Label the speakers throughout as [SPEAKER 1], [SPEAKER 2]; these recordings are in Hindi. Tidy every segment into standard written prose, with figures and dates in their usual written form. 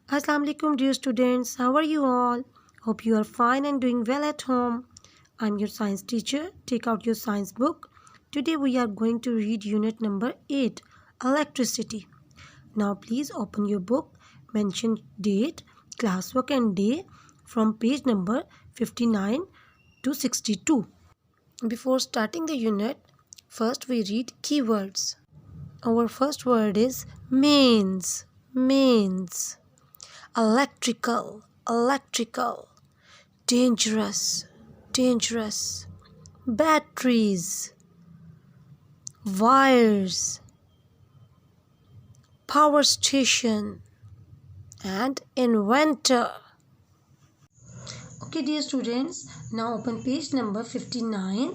[SPEAKER 1] Assalamu alaikum dear students, how are you all? Hope you are fine and doing well at home. I'm your science teacher. Take out your science book. Today we are going to read unit number 8, electricity. Now please open your book, mention date, classwork and day from page number 59 to 62. Before starting the unit, first we read keywords. Our first word is mains. Mains. Electrical, electrical, dangerous, dangerous, batteries, wires, power station, and inventor. Okay, dear students, now open page number 59.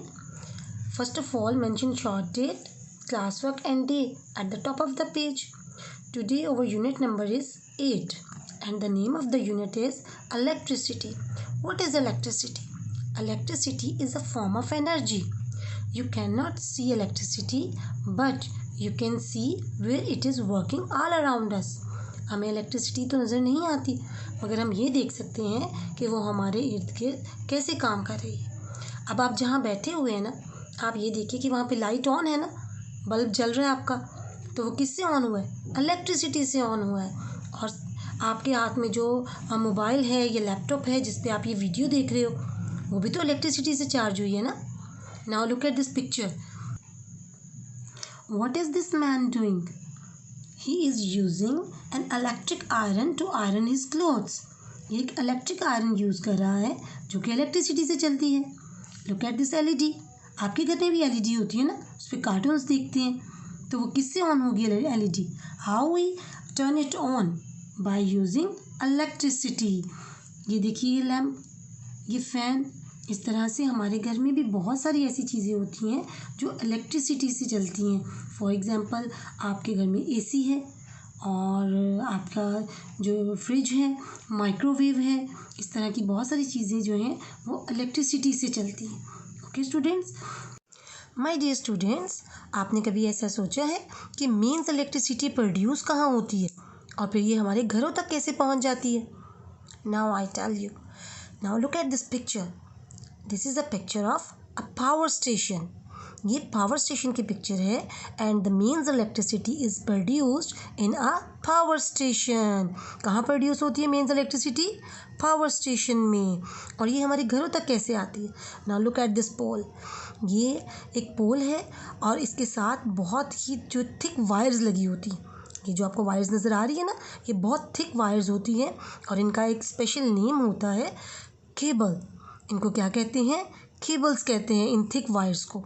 [SPEAKER 1] First of all, mention short date, classwork, and day at the top of the page. Today, our unit number is 8. And the name of the unit is electricity. What is electricity? Electricity is a form of energy. You cannot see electricity, but you can see where it is working all around us. हमें इलेक्ट्रिसिटी तो नज़र नहीं आती, मगर हम ये देख सकते हैं कि वो हमारे इर्द गिर्द कैसे काम कर रही है। अब आप जहाँ बैठे हुए हैं ना, आप ये देखिए कि वहाँ पे लाइट ऑन है ना, बल्ब जल रहा है आपका, तो वो किससे ऑन हुआ है? इलेक्ट्रिसिटी से ऑन हुआ है। और आपके हाथ में जो मोबाइल है या लैपटॉप है जिस पे आप ये वीडियो देख रहे हो, वो भी तो इलेक्ट्रिसिटी से चार्ज हुई है ना। Now look at this picture. What is this man doing? He is using an electric iron to iron his clothes. ये एक इलेक्ट्रिक आयरन यूज़ कर रहा है जो कि इलेक्ट्रिसिटी से चलती है. Look at this LED. आपके घर में भी एलईडी होती है ना, उस पर कार्टून्स देखते हैं, तो वो किससे ऑन होगी LED? How we turn it on? By using electricity. ये देखिए ये लैम्प, ये फ़ैन, इस तरह से हमारे घर में भी बहुत सारी ऐसी चीज़ें होती हैं जो इलेक्ट्रिसिटी से चलती हैं. फॉर एग्ज़ाम्पल, आपके घर में एसी है और आपका जो फ्रिज है, माइक्रोवेव है, इस तरह की बहुत सारी चीज़ें जो हैं वो इलेक्ट्रिसिटी से चलती हैं. Okay students, my dear students, आपने कभी ऐसा सोचा है कि मेंस इलेक्ट्रिसिटी प्रोड्यूस कहाँ होती है और फिर ये हमारे घरों तक कैसे पहुँच जाती है? Now I tell you. Now look at this picture. This is a picture of a power station. ये पावर स्टेशन की पिक्चर है and the mains electricity is produced in a power station. कहाँ प्रोड्यूस होती है मेन्स इलेक्ट्रिसिटी? पावर स्टेशन में. और ये हमारे घरों तक कैसे आती है? नाउ लुक एट दिस पोल. ये एक पोल है और इसके साथ बहुत ही जो थिक वायर्स लगी होती हैं. ये जो आपको वायर्स नज़र आ रही है ना, ये बहुत थिक वायर्स होती हैं और इनका एक स्पेशल नेम होता है केबल. इनको क्या कहते हैं? केबल्स कहते हैं इन थिक वायर्स को.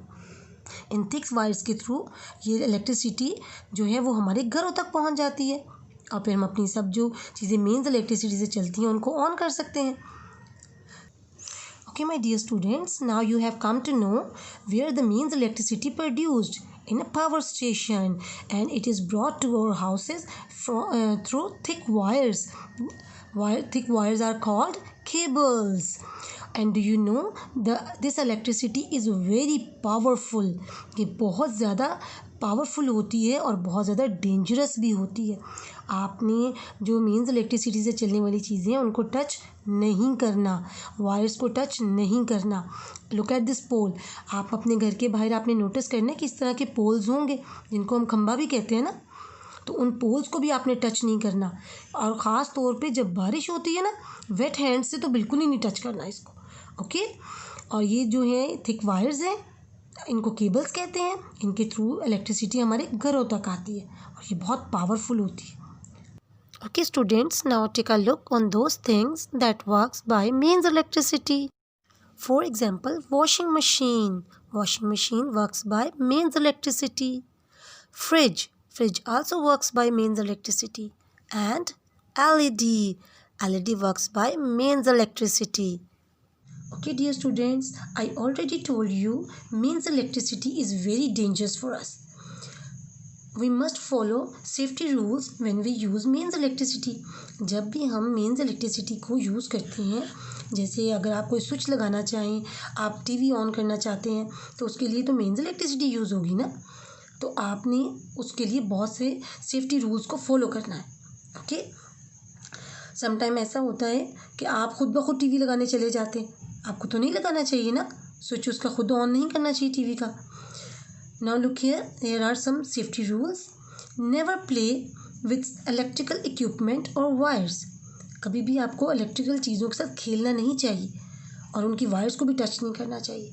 [SPEAKER 1] इन थिक वायर्स के थ्रू ये इलेक्ट्रिसिटी जो है वो हमारे घरों तक पहुंच जाती है और फिर हम अपनी सब जो चीज़ें मेन्स इलेक्ट्रिसिटी से चलती हैं उनको ऑन कर सकते हैं. Okay, my dear students, now you have come to know where the means electricity produced in a power station, and it is brought to our houses through thick wires. Thick wires are called cables. And do you know this electricity is very powerful. ये बहुत ज़्यादा पावरफुल होती है और बहुत ज़्यादा डेंजरस भी होती है. आपने जो मीन्स इलेक्ट्रिसिटी से चलने वाली चीज़ें हैं उनको टच नहीं करना, वायर्स को टच नहीं करना. लुक एट दिस पोल. आप अपने घर के बाहर आपने नोटिस करना कि इस तरह के पोल्स होंगे जिनको हम खंभा भी कहते हैं ना, तो उन पोल्स को भी आपने टच नहीं करना. और ख़ास तौर पे जब बारिश होती है ना, वेट हैंड से तो बिल्कुल ही नहीं टच करना इसको. ओके. और ये जो है थिक वायर्स हैं, इनको केबल्स कहते हैं. इनके थ्रू इलेक्ट्रिसिटी हमारे घरों तक आती है और ये बहुत पावरफुल होती है. Okay students, now take a look on those things that works by means electricity. For example, washing machine. Washing machine works by means electricity. Fridge. Fridge also works by means electricity. And LED. LED works by means electricity. Okay dear students, I already told you means electricity is very dangerous for us. We must follow safety rules when we use means electricity. जब भी हम means electricity को यूज़ करते हैं, जैसे अगर आप कोई स्विच लगाना चाहें, आप टीवी ऑन करना चाहते हैं, तो उसके लिए तो means electricity यूज़ होगी ना, तो आपने उसके लिए बहुत से सेफ्टी रूल्स को फॉलो करना है. ओके. समटाइम ऐसा होता है कि आप खुद ब खुद टीवी लगाने चले जाते हैं, आपको तो नहीं लगाना चाहिए ना, स्विच उसका खुद ऑन नहीं करना चाहिए टीवी का। Now look here, there are some safety rules. Never play with electrical equipment और वायर्स। कभी भी आपको इलेक्ट्रिकल चीज़ों के साथ खेलना नहीं चाहिए और उनकी वायर्स को भी टच नहीं करना चाहिए।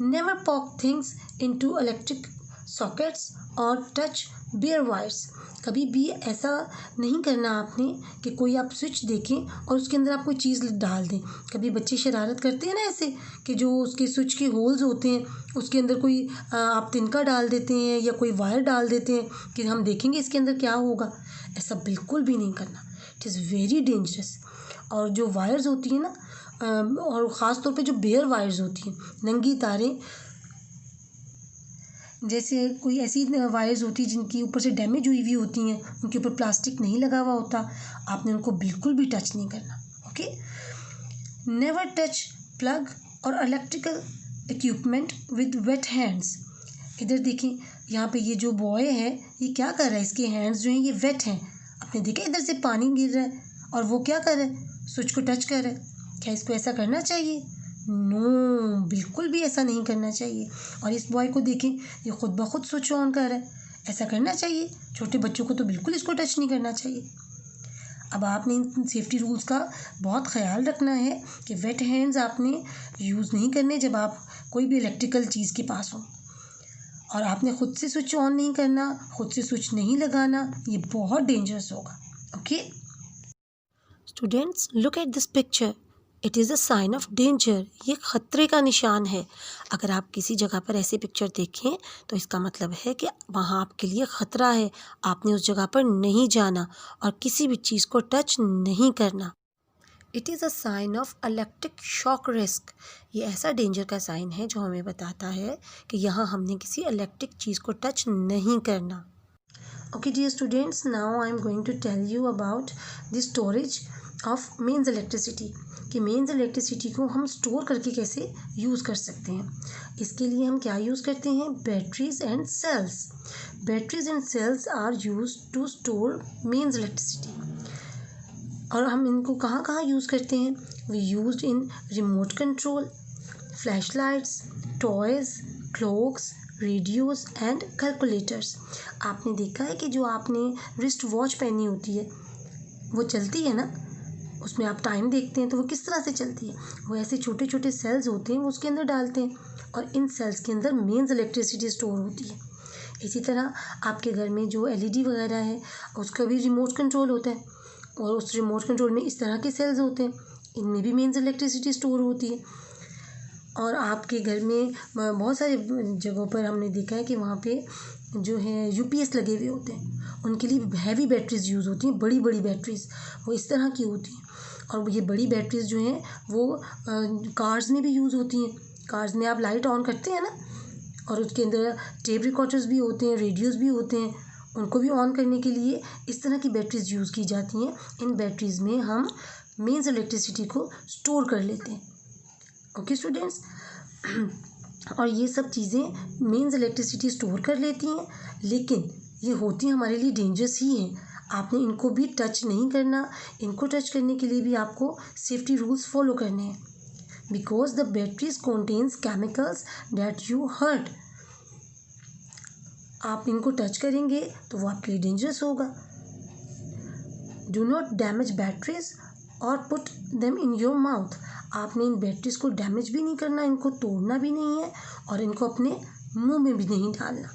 [SPEAKER 1] Never pock things into electric sockets और टच बेयर वायर्स। कभी भी ऐसा नहीं करना आपने कि कोई आप स्विच देखें और उसके अंदर आप कोई चीज़ डाल दें। कभी बच्चे शरारत करते हैं ना ऐसे कि जो उसके स्विच के होल्स होते हैं उसके अंदर कोई आप तिनका डाल देते हैं या कोई वायर डाल देते हैं कि हम देखेंगे इसके अंदर क्या होगा। ऐसा बिल्कुल भी नहीं करना, इट इज़ वेरी डेंजरस। और जो वायर्स होती हैं ना और ख़ास तौर पे जो बेयर वायर्स होती हैं, नंगी तारें, जैसे कोई ऐसी वायर्स होती हैं जिनकी ऊपर से डैमेज हुई हुई होती हैं, उनके ऊपर प्लास्टिक नहीं लगा हुआ होता, आपने उनको बिल्कुल भी टच नहीं करना। ओके, नेवर टच प्लग और electrical equipment with weight hands. इधर देखें, यहाँ पे ये जो बॉय है ये क्या कर रहा है, इसके हैंड्स जो हैं ये वेट हैं। आपने देखा इधर से पानी गिर रहा है और वो क्या कर रहा है, स्विच को टच कर रहा है। क्या इसको ऐसा करना चाहिए? नो, बिल्कुल भी ऐसा नहीं करना चाहिए। और इस बॉय को देखें, ये खुद ब खुद स्विच ऑन कर रहा है, ऐसा करना चाहिए? छोटे बच्चों को तो बिल्कुल इसको टच नहीं करना चाहिए। अब आपने इन सेफ्टी रूल्स का बहुत ख्याल रखना है कि वेट हैंड्स आपने यूज़ नहीं करने जब आप कोई भी इलेक्ट्रिकल चीज़ के पास हो, और आपने खुद से स्विच ऑन नहीं करना, खुद से स्विच नहीं लगाना, ये बहुत डेंजरस होगा। Okay students, look at this picture, it is a sign of danger. ये ख़तरे का निशान है। अगर आप किसी जगह पर ऐसे पिक्चर देखें तो इसका मतलब है कि वहाँ आपके लिए ख़तरा है, आपने उस जगह पर नहीं जाना और किसी भी चीज़ को टच नहीं करना। It is a sign of electric shock risk. ये ऐसा डेंजर का साइन है जो हमें बताता है कि यहाँ हमने किसी इलेक्ट्रिक चीज़ को टच नहीं करना। Okay dear students, now I am going to tell you about the storage of mains electricity, कि मेंस इलेक्ट्रिसिटी को हम स्टोर करके कैसे यूज़ कर सकते हैं। इसके लिए हम क्या यूज़ करते हैं, batteries and cells. Batteries and cells are use to store mains electricity. और हम इनको कहाँ कहाँ यूज़ करते हैं, we use in remote control, flash lights, toys, clocks, radios and calculators. आपने देखा है कि जो आपने रिस्ट वॉच पहनी होती है वो चलती है ना, उसमें आप टाइम देखते हैं तो वो किस तरह से चलती है, वो ऐसे छोटे छोटे सेल्स होते हैं वो उसके अंदर डालते हैं और इन सेल्स के अंदर मेंस इलेक्ट्रिसिटी स्टोर होती है। इसी तरह आपके घर में जो एलईडी वगैरह है उसका भी रिमोट कंट्रोल होता है और उस रिमोट कंट्रोल में इस तरह के सेल्स होते हैं, इनमें भी मेंस इलेक्ट्रिसिटी स्टोर होती है। और आपके घर में बहुत सारी जगहों पर हमने देखा है कि वहाँ पे जो है यूपीएस लगे हुए होते हैं, उनके लिए हैवी बैटरीज यूज़ होती हैं, बड़ी बड़ी बैटरीज वो इस तरह की होती हैं। और ये बड़ी बैटरीज जो हैं वो कार्स में भी यूज़ होती हैं। कार्स में आप लाइट ऑन करते हैं ना, और उसके अंदर टेप रिकॉर्डर्स भी होते हैं, रेडियोज़ भी होते हैं, उनको भी ऑन करने के लिए इस तरह की बैटरीज यूज़ की जाती हैं। इन बैटरीज़ में हम मेंस इलेक्ट्रिसिटी को स्टोर कर लेते हैं। ओके स्टूडेंट्स, और ये सब चीज़ें मेंस इलेक्ट्रिसिटी स्टोर कर लेती हैं, लेकिन ये होती हमारे लिए डेंजरस ही हैं। आपने इनको भी टच नहीं करना। इनको टच करने के लिए भी आपको सेफ्टी रूल्स फॉलो करने हैं, because the batteries contains chemicals that you hurt. आप इनको टच करेंगे तो वो आपके लिए डेंजरस होगा। डू नॉट डैमेज बैटरीज और put them in your mouth. आपने इन बैटरीज को डैमेज भी नहीं करना, इनको तोड़ना भी नहीं है और इनको अपने मुंह में भी नहीं डालना,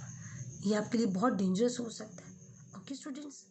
[SPEAKER 1] ये आपके लिए बहुत डेंजरस हो सकता है। Okay students.